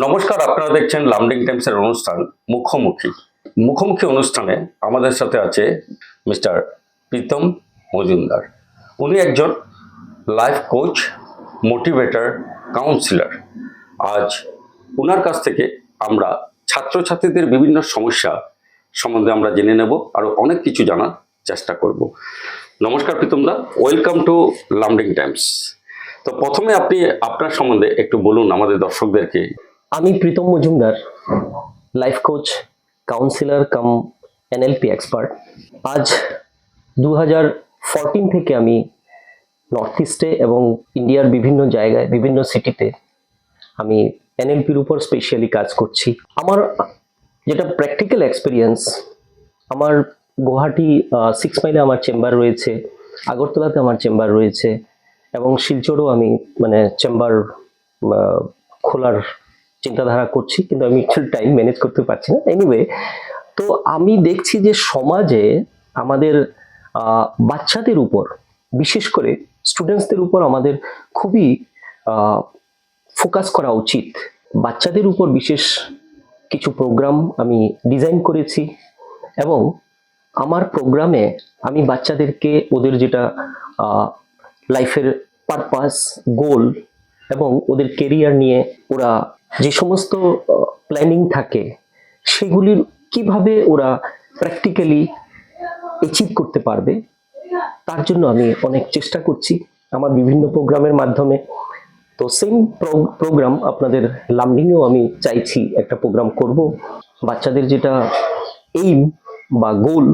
নমস্কার, আপনারা দেখছেন লামডিং টাইমসের অনুষ্ঠান মুখোমুখি। মুখোমুখি অনুষ্ঠানে আমাদের সাথে আছে মিস্টার প্রীতম মজুমদার। উনি একজন লাইফ কোচ, মোটিভেটর, কাউন্সিলর। আজ ওনার কাছ থেকে আমরা ছাত্রছাত্রীদের বিভিন্ন সমস্যা সম্বন্ধে আমরা জেনে নেব, আরও অনেক কিছু জানার চেষ্টা করব। নমস্কার প্রীতম দা, ওয়েলকাম টু লামডিং টাইমস। তো প্রথমে আপনি আপনার সম্বন্ধে একটু বলুন আমাদের দর্শকদেরকে। আমি Pritam Majumdar, life coach, counsellor cum NLP expert. আজ 2014 থেকে আমি নর্থ ইস্টে এবং ইন্ডিয়ার বিভিন্ন জায়গায়, বিভিন্ন সিটিতে আমি এনএলপির উপর স্পেশালি কাজ করছি। আমার যেটা প্র্যাকটিক্যাল এক্সপিরিয়েন্স, আমার গুয়াহাটি 6 মাইলে আমার চেম্বার রয়েছে, আগরতলাতে আমার চেম্বার রয়েছে এবং শিলচরেও আমি চেম্বার খোলার চিন্তাধারা করছি, কিন্তু আমি একটু টাইম ম্যানেজ করতে পারছি না। এনিওয়ে, তো আমি দেখছি যে সমাজে আমাদের বাচ্চাদের উপর, বিশেষ করে স্টুডেন্টসদের উপর আমাদের খুবই ফোকাস করা উচিত। বাচ্চাদের উপর বিশেষ কিছু প্রোগ্রাম আমি ডিজাইন করেছি এবং আমার প্রোগ্রামে আমি বাচ্চাদেরকে ওদের যেটা লাইফের পারপাস, গোল এবং ওদের কেরিয়ার নিয়ে ওরা যে সমস্ত প্ল্যানিং থাকে সেগুলির কিভাবে ওরা প্র্যাকটিক্যালি অ্যাচিভ করতে পারবে, তার জন্য আমি অনেক চেষ্টা করছি আমার বিভিন্ন প্রোগ্রামের মাধ্যমে। তো সেম প্রোগ্রাম আপনাদের লামডিংয়েও আমি চাইছি একটা প্রোগ্রাম করব। বাচ্চাদের যেটা এইম বা গোল,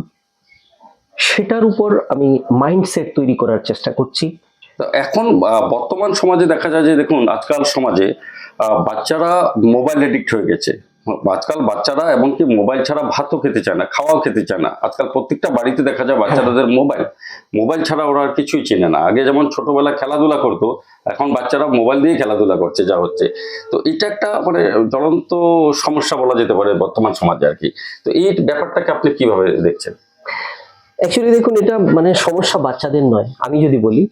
সেটার উপর আমি মাইন্ডসেট তৈরি করার চেষ্টা করছি। তো এখন বর্তমান সমাজে দেখা যায় যে, দেখুন আজকাল সমাজে বাচ্চারা মোবাইল এডিক্ট হয়ে গেছে। আজকাল বাচ্চারা এমনকি মোবাইল ছাড়া ভাতও খেতে চায় না, খাওয়াও খেতে চায় না। আজকাল প্রত্যেকটা বাড়িতে দেখা যায় বাচ্চাদের মোবাইল ছাড়া ওরা আর কিছুই চেনে না। আগে যেমন ছোটবেলা খেলাধুলা করতো, এখন বাচ্চারা মোবাইল দিয়ে খেলাধুলা করছে যা হচ্ছে। তো এটা একটা জ্বলন্ত সমস্যা বলা যেতে পারে বর্তমান সমাজে আর কি। তো এই ব্যাপারটাকে আপনি কিভাবে দেখছেন? অ্যাকচুয়ালি দেখুন, এটা সমস্যা বাচ্চাদের নয়। আমি যদি বলি,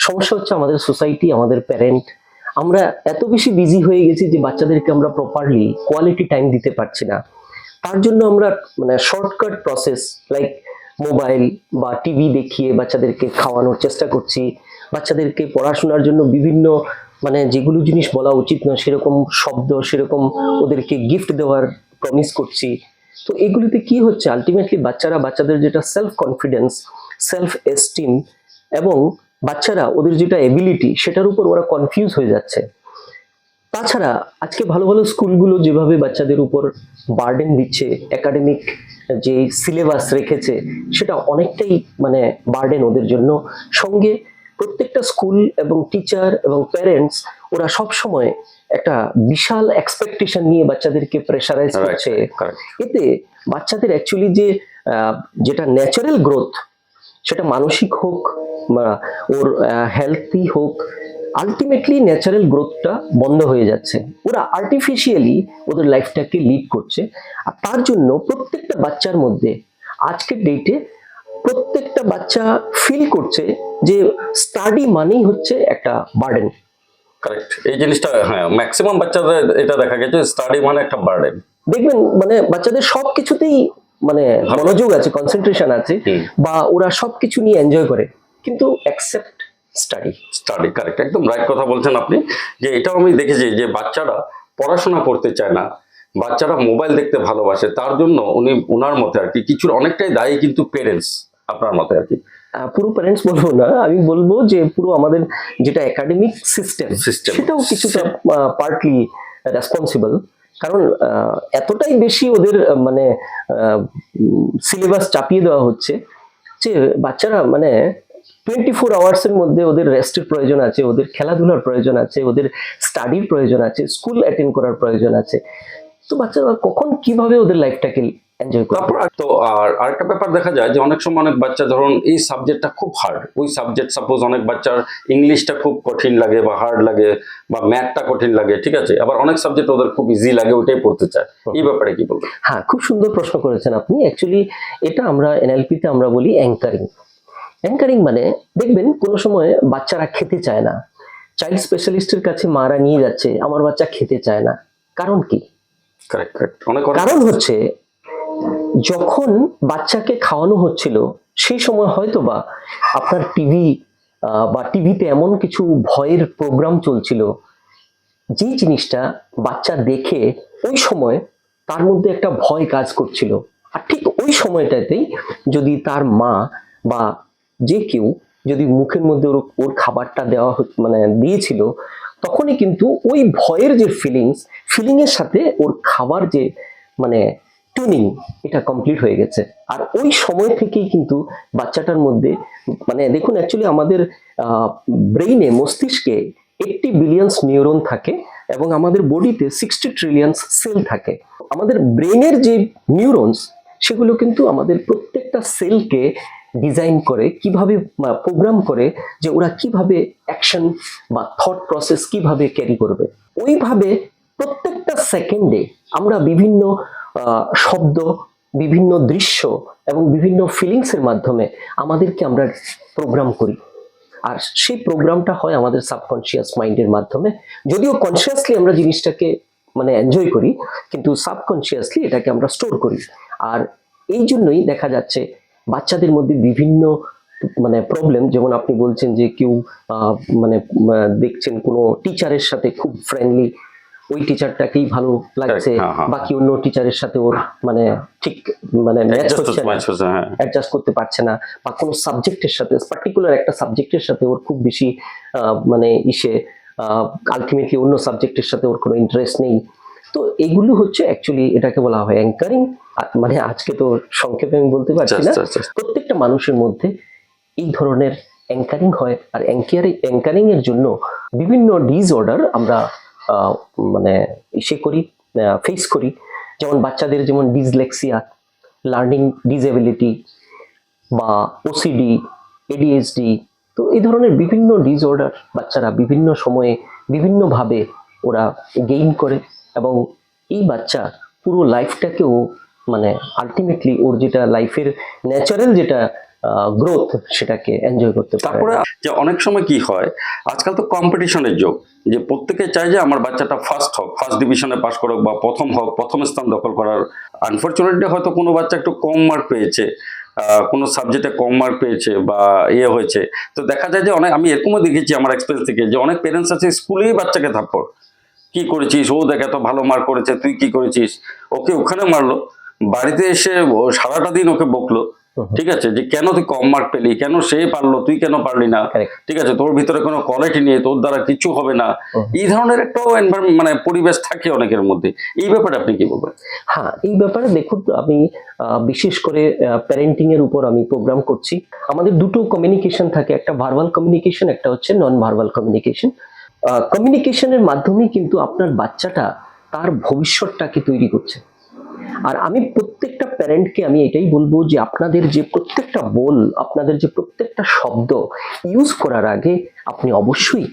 সমস্যা হচ্ছে আমাদের সোসাইটি, আমাদের প্যারেন্ট। আমরা এত বেশি বিজি হয়ে গেছি যে বাচ্চাদেরকে আমরা প্রপারলি কোয়ালিটি টাইম দিতে পারছি না। তার জন্য আমরা শর্টকাট প্রসেস লাইক মোবাইল বা টিভি দেখিয়ে বাচ্চাদেরকে খাওয়ানোর চেষ্টা করছি। বাচ্চাদেরকে পড়াশোনার জন্য বিভিন্ন যেগুলো জিনিস বলা উচিত নয় সেরকম শব্দ, সেরকম ওদেরকে গিফট দেওয়ার প্রমিস করছি। তো এগুলিতে কি হচ্ছে, আলটিমেটলি বাচ্চাদের যেটা সেলফ কনফিডেন্স, সেলফ এস্টিম এবং বাচ্চারা ওদের যেটা এবিলিটি, সেটার উপর ওরা কনফিউজ হয়ে যাচ্ছে। তাছাড়া আজকে ভালো ভালো স্কুলগুলো যেভাবে বাচ্চাদের উপর বার্ডেন দিচ্ছে, একাডেমিক যে সিলেবাস রেখেছে সেটা অনেকটাই বার্ডেন ওদের জন্য। সঙ্গে প্রত্যেকটা স্কুল এবং টিচার এবং প্যারেন্টস ওরা সব সময় একটা বিশাল এক্সপেকটেশন নিয়ে বাচ্চাদেরকে প্রেশারাইজ করছে। এতে বাচ্চাদের অ্যাকচুয়ালি যেটা ন্যাচারাল গ্রোথ, সেটা মানসিক হোক বা ওর হেলথি হোক, আলটিমেটলি ন্যাচারাল গ্রোথটা বন্ধ হয়ে যাচ্ছে। ওরা আর্টিফিশিয়ালি ওদের লাইফটাকে লিড করছে। আর তার জন্য প্রত্যেকটা বাচ্চার মধ্যে আজকের ডেটে প্রত্যেকটা বাচ্চা ফিল করছে যে স্টাডি মানেই হচ্ছে একটা বার্ডেন। কারেক্ট, এই জিনিসটা হ্যাঁ, ম্যাক্সিমাম বাচ্চাদের এটা দেখা গেছে, স্টাডি মানে একটা বার্ডেন। দেখবেন বাচ্চাদের সবকিছুতেই মনোযোগ আছে, কনসেন্ট্রেশন আছে, বা ওরা সবকিছু নিয়ে এনজয় করে, কিন্তু এক্সেপ্ট স্টাডি। কারেক্ট, একদম রাইট কথা বলছেন আপনি। যে এটাও আমি দেখেছি যে বাচ্চারা পড়াশোনা করতে চায় না, বাচ্চারা মোবাইল দেখতে ভালোবাসে। তার জন্য ওনার মতে আর কি কিছুর অনেকটাই দায়ী কিন্তু পেরেন্টস, আপনার মতে আর কি? পুরো প্যারেন্টস বলবো না, আমি বলবো যে পুরো আমাদের যেটা একাডেমিক সিস্টেম সেটাও কিছুটা পার্টলি রেসপন্সিবল। কারণ এতটাই বেশি ওদের সিলেবাস চাপিয়ে দেওয়া হচ্ছে যে বাচ্চারা 24 আওয়ার্সের মধ্যে ওদের রেস্টের প্রয়োজন আছে, ওদের খেলাধুলার প্রয়োজন আছে, ওদের স্টাডির প্রয়োজন আছে, স্কুল অ্যাটেন্ড করার প্রয়োজন আছে। তো বাচ্চারা কখন কিভাবে ওদের লাইফটাকে এনজয় করে। তো আর আরেকটা ব্যাপার দেখা যায় যে অনেক সময় অনেক বাচ্চা, ধরুন এই সাবজেক্টটা খুব হার্ড, ওই সাবজেক্ট সাপোজ অনেক বাচ্চার ইংলিশটা খুব কঠিন লাগে বা হার্ড লাগে, বা ম্যাথটা কঠিন লাগে, ঠিক আছে, আবার অনেক সাবজেক্ট ওদের খুব ইজি লাগে, ওটাই পড়তে চায়। এই ব্যাপারে কি বলবেন? হ্যাঁ, খুব সুন্দর প্রশ্ন করেছেন আপনি। অ্যাকচুয়ালি এটা আমরা এনএলপিতে আমরা বলি অ্যাঙ্কারিং। অ্যাঙ্কারিং দেখবেন কোনো সময় বাচ্চারা খেতে চায় না, চাইল্ড স্পেশালিস্টের কাছে মারা নিয়ে যাচ্ছে, আমার বাচ্চা খেতে চায় না, কারণ কি? কারেক্ট কারেক্ট, অনেক কারণ হচ্ছে যখন বাচ্চাকে খাওয়ানো হচ্ছিল সেই সময় হয়তো বা আপনার টিভি বা টিভিতে এমন কিছু ভয়ের প্রোগ্রাম চলছিল, যে জিনিসটা বাচ্চা দেখে ওই সময় তার মধ্যে একটা ভয় কাজ করছিল। আর ঠিক ওই সময়টাতেই যদি তার মা বা যে কেউ যদি মুখের মধ্যে ওর খাবারটা মানে দিয়েছিল, তখনই কিন্তু ওই ভয়ের যে ফিলিংয়ের সাথে ওর খাবার যে মানে টুনিং, এটা কমপ্লিট হয়ে গেছে। আর ওই সময় থেকেই কিন্তু বাচ্চাটার মধ্যে মানে দেখুন, অ্যাকচুয়ালি আমাদের ব্রেইনে, মস্তিষ্কে 80 বিলিয়ন নিউরন থাকে এবং আমাদের বডিতে 60 ট্রিলিয়ন সেল থাকে। আমাদের ব্রেনের যে নিউরনস, সেগুলো কিন্তু আমাদের প্রত্যেকটা সেলকে ডিজাইন করে, কিভাবে প্রোগ্রাম করে যে ওরা কিভাবে অ্যাকশন বা থট প্রসেস কিভাবে ক্যারি করবে। ওইভাবে প্রত্যেকটা সেকেন্ডে আমরা বিভিন্ন শব্দ, বিভিন্ন দৃশ্য এবং বিভিন্ন ফিলিংসের মাধ্যমে আমাদেরকে আমরা প্রোগ্রাম করি। আর সেই প্রোগ্রামটা হয় আমাদের সাবকনশিয়াস মাইন্ডের মাধ্যমে। যদিও কনসিয়াসলি আমরা জিনিসটাকে মানে এনজয় করি, কিন্তু সাবকনশিয়াসলি এটাকে আমরা স্টোর করি। আর এই জন্যই দেখা যাচ্ছে বাচ্চাদের মধ্যে বিভিন্ন মানে প্রবলেম, যেমন আপনি বলছেন যে কেউ মানে দেখছেন কোনো টিচারের সাথে খুব ফ্রেন্ডলি, ওই টিচারটাকেই ভালো লাগছে, বাকি অন্য টিচারের সাথে ওর মানে ঠিক মানে ম্যাচ হচ্ছে না, অ্যাডজাস্ট করতে পারছে না, বা কোনো সাবজেক্টের সাথে, পার্টিকুলার একটা সাবজেক্টের সাথে ওর খুব বেশি মানে আলটিমেটলি অন্য সাবজেক্টের সাথে ওর কোনো ইন্টারেস্ট নেই। তো এগুলো হচ্ছে অ্যাকচুয়ালি এটাকে বলা হয় অ্যাঙ্কারিং। মানে আজকে তো সংক্ষেপে আমি বলতে পারছি না, প্রত্যেকটা মানুষের মধ্যে এই ধরনের অ্যাঙ্কারিং হয়। আর অ্যাঙ্কারিং এর জন্য বিভিন্ন ডিসঅর্ডার আমরা মানে ফেস করি। যেমন বাচ্চাদের যেমন ডিসলেক্সিয়া, লার্নিং ডিসএবিলিটি বা ওসিডি, এডিএইচডি, তো এই ধরনের বিভিন্ন ডিসঅর্ডার বাচ্চারা বিভিন্ন সময়ে বিভিন্নভাবে ওরা গেইন করে, এবং এই বাচ্চা পুরো লাইফটাকেও মানে আলটিমেটলি ওর যেটা লাইফের ন্যাচারাল যেটা গ্রোথ, সেটাকে এনজয় করতে পারে। তারপরে যে অনেক সময় কি হয়, আজকাল তো কম্পিটিশনের যুগ, যে প্রত্যেকে চায় যে আমার বাচ্চাটা ফার্স্ট হোক, ফার্স্ট ডিভিশনে পাস করুক, বা প্রথম হোক, প্রথম স্থান দখল করার। আনফরচুনেটলি হয়তো কোনো বাচ্চা একটু কম মার্ক পেয়েছে, কোনো সাবজেক্টে কম মার্ক পেয়েছে বা হয়েছে, তো দেখা যায় যে অনেক, আমি এরকমও দেখেছি আমার এক্সপিরিয়েন্স থেকে, যে অনেক পেরেন্টস আছে স্কুলেই বাচ্চাকে থাপ্পড়, কি করেছিস, ও দেখ এত ভালো মার্ক করেছে, তুই কি করেছিস, ওকে ওখানে মারলো, বাড়িতে এসে সারাটা দিন ওকে বকলো, ঠিক আছে, যে কেন তুই কম মার্ক পেলি, কেন সে পারলো তুই কেন পারলি না, ঠিক আছে, তোর ভিতরে কোনো কোয়ালিটি নেই, তোর দ্বারা কিছু হবে না, এই ধরনের একটা মানে পরিবেশ থাকে অনেকের মধ্যে। এই ব্যাপারে আপনি কি বলবেন? হ্যাঁ, এই ব্যাপারে দেখুন, আমি বিশেষ করে প্যারেন্টিং এর উপর আমি প্রোগ্রাম করছি। আমাদের দুটো কমিউনিকেশন থাকে, একটা ভার্বাল কমিউনিকেশন, একটা হচ্ছে নন ভার্বাল কমিউনিকেশন। কমিউনিকেশনের মাধ্যমে কিন্তু আপনার বাচ্চাটা তার ভবিষ্যৎটাকে তৈরি করছে। আর আমি প্রত্যেকটা প্যারেন্টকে আমি এটাই বলবো যে আপনাদের যে প্রত্যেকটা আপনাদের যে প্রত্যেকটা শব্দ ইউজ করার আগে আপনি অবশ্যই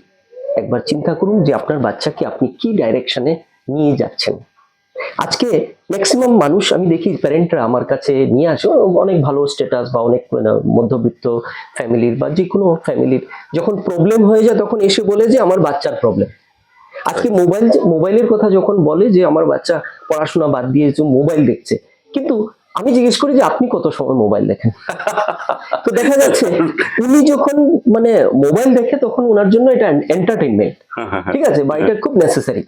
একবার চিন্তা করুন যে আপনার বাচ্চাকে আপনি কি ডাইরেকশনে নিয়ে যাচ্ছেন। আজকে ম্যাক্সিমাম মানুষ আমি দেখি, প্যারেন্টরা আমার কাছে নিয়ে আসে অনেক ভালো স্ট্যাটাস বা অনেক মধ্যবিত্ত ফ্যামিলির বা যে কোনো ফ্যামিলির, যখন প্রবলেম হয়ে যায় তখন এসে বলে যে আমার বাচ্চার প্রবলেম। আজকে মোবাইলের কথা যখন বলে যে আমার বাচ্চা পড়াশোনা বাদ দিয়ে মোবাইল দেখছে, কিন্তু আমি জিজ্ঞেস করি যে আপনি কত সময় মোবাইল দেখেন? তো দেখা যাচ্ছে উনি যখন মানে মোবাইল দেখে তখন ওনার জন্য এটা এন্টারটেইনমেন্ট, ঠিক আছে, বা এটা খুব নেসেসারি,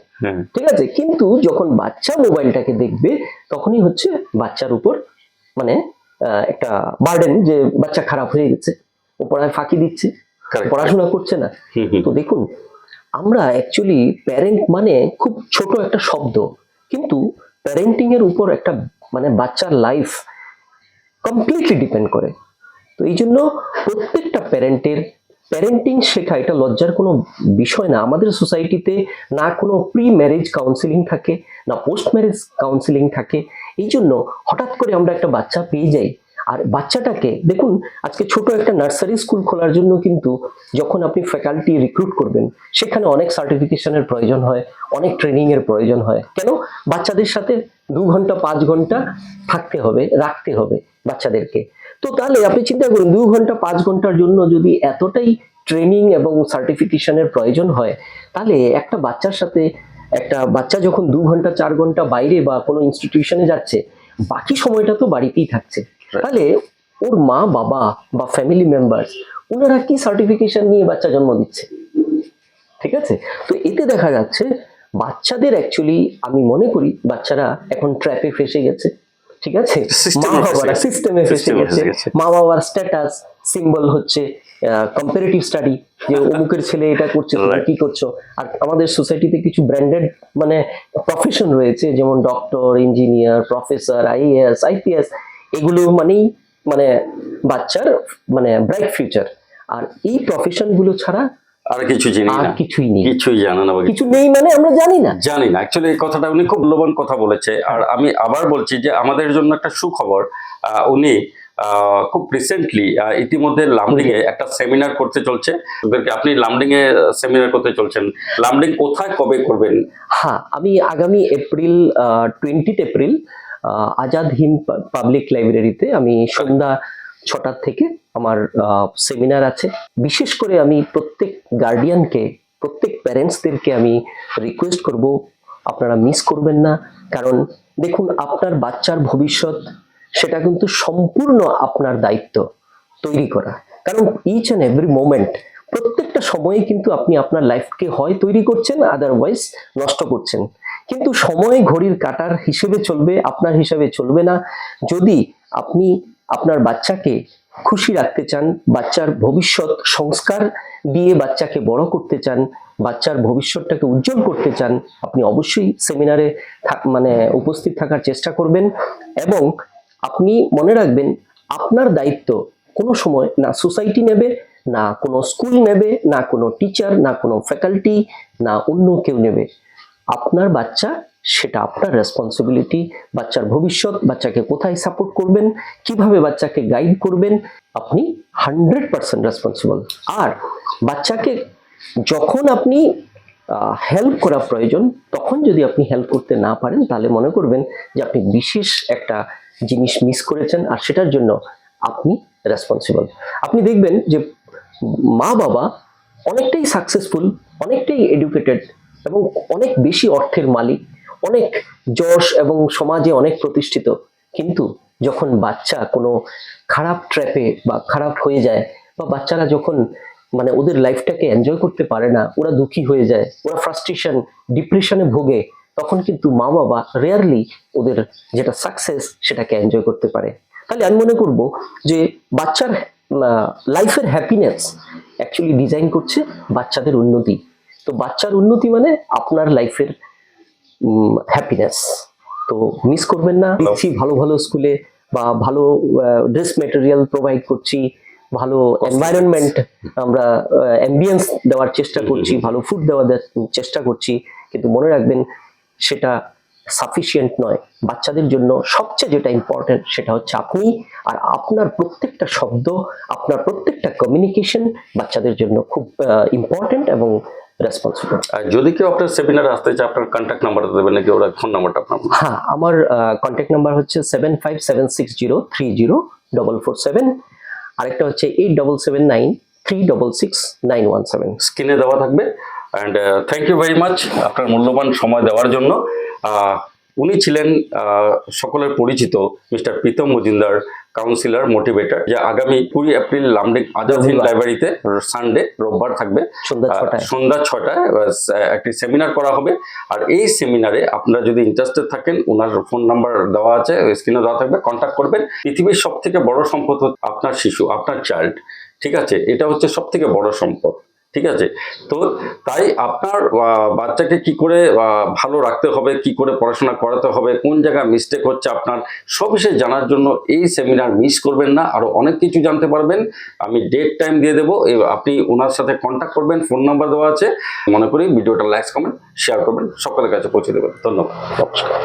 ঠিক আছে, কিন্তু যখন বাচ্চা মোবাইলটাকে দেখবে তখনই হচ্ছে বাচ্চার উপর মানে একটা বার্ডেন, যে বাচ্চা খারাপ হয়ে গেছে, ও পড়ায় ফাঁকি দিচ্ছে, পড়াশোনা করছে না। তো দেখুন, আমরা অ্যাকচুয়ালি প্যারেন্ট মানে খুব ছোট একটা শব্দ, কিন্তু প্যারেন্টিং এর উপর একটা মানে বাচ্চার লাইফ কমপ্লিটলি ডিপেন্ড করে। তো এই জন্য প্রত্যেকটা প্যারেন্টিং শেখা এটা লজ্জার কোনো বিষয় না। আমাদের সোসাইটিতে না কোনো প্রি ম্যারেজ কাউন্সিলিং থাকে, না পোস্ট ম্যারেজ কাউন্সিলিং থাকে। এই জন্য হঠাৎ করে আমরা একটা বাচ্চা পেয়ে যাই, আর বাচ্চাটাকে দেখুন, আজকে ছোট একটা নার্সারি স্কুল খোলার জন্য কিন্তু যখন আপনি ফ্যাকাল্টি রিক্রুট করবেন, সেখানে অনেক সার্টিফিকেশনের প্রয়োজন হয়, অনেক ট্রেনিং এর প্রয়োজন হয়। কেন? বাচ্চাদের সাথে 2 ঘন্টা 5 ঘন্টা থাকতে হবে, রাখতে হবে বাচ্চাদেরকে। তো তাহলে আপনি চিন্তা করুন, 2 ঘন্টা 5 ঘন্টার জন্য যদি এতটাই ট্রেনিং এবং সার্টিফিকেশনের প্রয়োজন হয়, তাহলে একটা বাচ্চার সাথে একটা বাচ্চা যখন 2 ঘন্টা 4 ঘন্টা বাইরে বা কোনো ইনস্টিটিউশনে যাচ্ছে, বাকি সময়টা তো বাড়িতেই থাকছে। তাহলে ওর মা বাবা বা ফ্যামিলি মেম্বার্স ওনারা কি সার্টিফিকেশন নিয়ে বাচ্চা জন্ম দিচ্ছে? ঠিক আছে, তো এতে দেখা যাচ্ছে বাচ্চাদের অ্যাকচুয়ালি আমি মনে করি বাচ্চারা এখন ট্র্যাপে ফেসে গেছে। ঠিক আছে, System মা এ ফেসে বাবারা গেছে। সিস্টেমে ফেসে System এ গেছে। ফেসে গেছে। মা বাবার স্ট্যাটাস সিম্বল হচ্ছে কম্পারেটিভ স্টাডি, যে অমুকের ছেলে এটা করছে তুমি Right. কি করছো। আর আমাদের সোসাইটিতে কিছু ব্র্যান্ডেড মানে প্রফেশন রয়েছে, যেমন doctor, engineer, professor, IAS, IPS, এগুলো মানেই মানে বাচ্চার মানে ব্রাইট ফিউচার। আর এই প্রফেশন গুলো ছাড়া আর কিছু জানি আর না, কিছুই নেই। কিছুই জানা না বা কিছু নেই মানে আমরা জানি না। জানি না। অ্যাকচুয়ালি এই কথাটা উনি খুব মূল্যবান কথা বলেছে। আর আমি আবার বলছি যে আমাদের জন্য একটা সুখবর, উনি খুব রিসেন্টলি ইতিমধ্যে লামডিং এ একটা সেমিনার করতে চলছে। ওদেরকে আপনি লামডিং এ সেমিনার করতে চলছেন, লামডিং কোথায় কবে করবেন? হ্যাঁ, আমি আগামী April 20 April Azad Hind public লাইব্রেরিতে আমি সন্ধ্যা 6টার থেকে আমার সেমিনার আছে। বিশেষ করে আমি প্রত্যেক গার্ডিয়ানকে, প্রত্যেক প্যারেন্টসদেরকে আমি রিকোয়েস্ট করব আপনারা মিস করবেন না। কারণ দেখুন, আপনার বাচ্চার ভবিষ্যৎ সেটা কিন্তু সম্পূর্ণ আপনার দায়িত্ব তৈরি করা। কারণ ইচ অ্যান্ড এভরি মোমেন্ট, প্রত্যেকটা সময়ে কিন্তু আপনি আপনার লাইফকে হয় তৈরি করছেন, আদারওয়াইজ নষ্ট করছেন। কিন্তু সময় ঘড়ির কাঁটার হিসেবে চলবে, আপনার হিসাবে চলবে না। যদি আপনি আপনার বাচ্চাকে খুশি রাখতে চান, বাচ্চার ভবিষ্যৎ সংস্কার দিয়ে বাচ্চাকে বড় করতে চান, বাচ্চার ভবিষ্যৎটাকে উজ্জ্বল করতে চান, আপনি অবশ্যই সেমিনারে মানে উপস্থিত থাকার চেষ্টা করবেন। এবং আপনি মনে রাখবেন, আপনার দায়িত্ব কোনো সময় না সোসাইটি নেবে, না কোনো স্কুল নেবে, না কোনো টিচার, না কোনো ফ্যাকাল্টি, না অন্য কেউ নেবে। আপনার বাচ্চা, সেটা আপনার রেসপন্সিবিলিটি। বাচ্চার ভবিষ্যৎ, বাচ্চাকে কোথায় সাপোর্ট করবেন, কিভাবে বাচ্চাকে গাইড করবেন, আপনি 100% রেসপন্সিবল। আর বাচ্চাকে যখন আপনি হেল্প করা প্রয়োজন, তখন যদি আপনি হেল্প করতে না পারেন, তাহলে মনে করবেন যে আপনি বিশেষ একটা জিনিস মিস করেছেন, আর সেটার জন্য আপনি রেসপন্সিবল। আপনি দেখবেন যে মা বাবা অনেকটাই সাকসেসফুল, অনেকটাই এডুকেটেড এবং অনেক বেশি অর্থের মালিক, অনেক যশ এবং সমাজে অনেক প্রতিষ্ঠিত, কিন্তু যখন বাচ্চা কোনো খারাপ ট্র্যাপে বা খারাপ হয়ে যায়, বা বাচ্চারা যখন মানে ওদের লাইফটাকে এনজয় করতে পারে না, ওরা দুঃখী হয়ে যায়, ওরা ফ্রাস্ট্রেশন, ডিপ্রেশনে ভোগে, তখন কিন্তু মা বাবা রেয়ারলি ওদের যেটা সাকসেস সেটাকে এনজয় করতে পারে। তাহলে আমি মনে করব যে বাচ্চার লাইফের হ্যাপিনেস অ্যাকচুয়ালি ডিজাইন করছে বাচ্চাদের উন্নতি। তো বাচ্চার উন্নতি মানে আপনার লাইফের হ্যাপিনেস। তো মিস করবেন না। দিচ্ছি ভালো ভালো স্কুলে, বা ভালো ড্রেস মেটেরিয়াল প্রোভাইড করছি, ভালো এনভায়রনমেন্ট, আমরা অ্যাম্বিয়েন্স দেওয়ার চেষ্টা করছি, ভালো ফুড দেওয়ার চেষ্টা করছি। কিন্তু মনে রাখবেন, সেটা সাফিসিয়েন্ট নয়। বাচ্চাদের জন্য সবচেয়ে যেটা ইম্পর্টেন্ট সেটা হচ্ছে আপনি, আর আপনার প্রত্যেকটা শব্দ, আপনার প্রত্যেকটা কমিউনিকেশন বাচ্চাদের জন্য খুব ইম্পর্টেন্ট এবং রেসপন্সিবল। আর যদি কেউ আপনার সেমিনারে আসতে চায়, আপনার কন্ট্যাক্ট নাম্বারটা দেবেন নাকি, ওরা ফোন নাম্বারটা আপনার? হ্যাঁ, আমার কন্ট্যাক্ট নাম্বার হচ্ছে 7576030447, আরেকটা হচ্ছে 8779366917। স্ক্রিনে দেওয়া থাকবে। And thank you very much আপনার মূল্যবান সময় দেওয়ার জন্য। উনি ছিলেন সকলের পরিচিত mister Pritam Majumdar, councillor, motivator, যে আগামী 20 এপ্রিল লামডিং আজাদ হিন্দ লাইব্রেরিতে সানডে, রোববার থাকবে সন্ধ্যা 6টায় একটি সেমিনার করা হবে। আর এই সেমিনারে আপনারা যদি ইন্টারেস্টেড থাকেন, ওনার ফোন নাম্বার দেওয়া আছে, স্ক্রিনে দেওয়া থাকবে, কন্ট্যাক্ট করবেন। পৃথিবীর সব থেকে বড় সম্পদ আপনার শিশু, আপনার চাইল্ড। ঠিক আছে, এটা হচ্ছে সব থেকে বড় সম্পদ। ঠিক আছে, তো তাই আপনার বাচ্চাকে কি করে ভালো রাখতে হবে, কি করে পড়াশোনা করাতে হবে, কোন জায়গায় মিস্টেক হচ্ছে আপনার, সব বিষয়ে জানার জন্য এই সেমিনার মিস করবেন না। আরো অনেক কিছু জানতে পারবেন। আমি ডেট টাইম দিয়ে দেবো, আপনি ওনার সাথে কন্ট্যাক্ট করবেন, ফোন নাম্বার দেওয়া আছে। মনে করি ভিডিওটা লাইক, কমেন্ট, শেয়ার করবেন, সকলের কাছে পৌঁছে দেবেন। ধন্যবাদ, নমস্কার।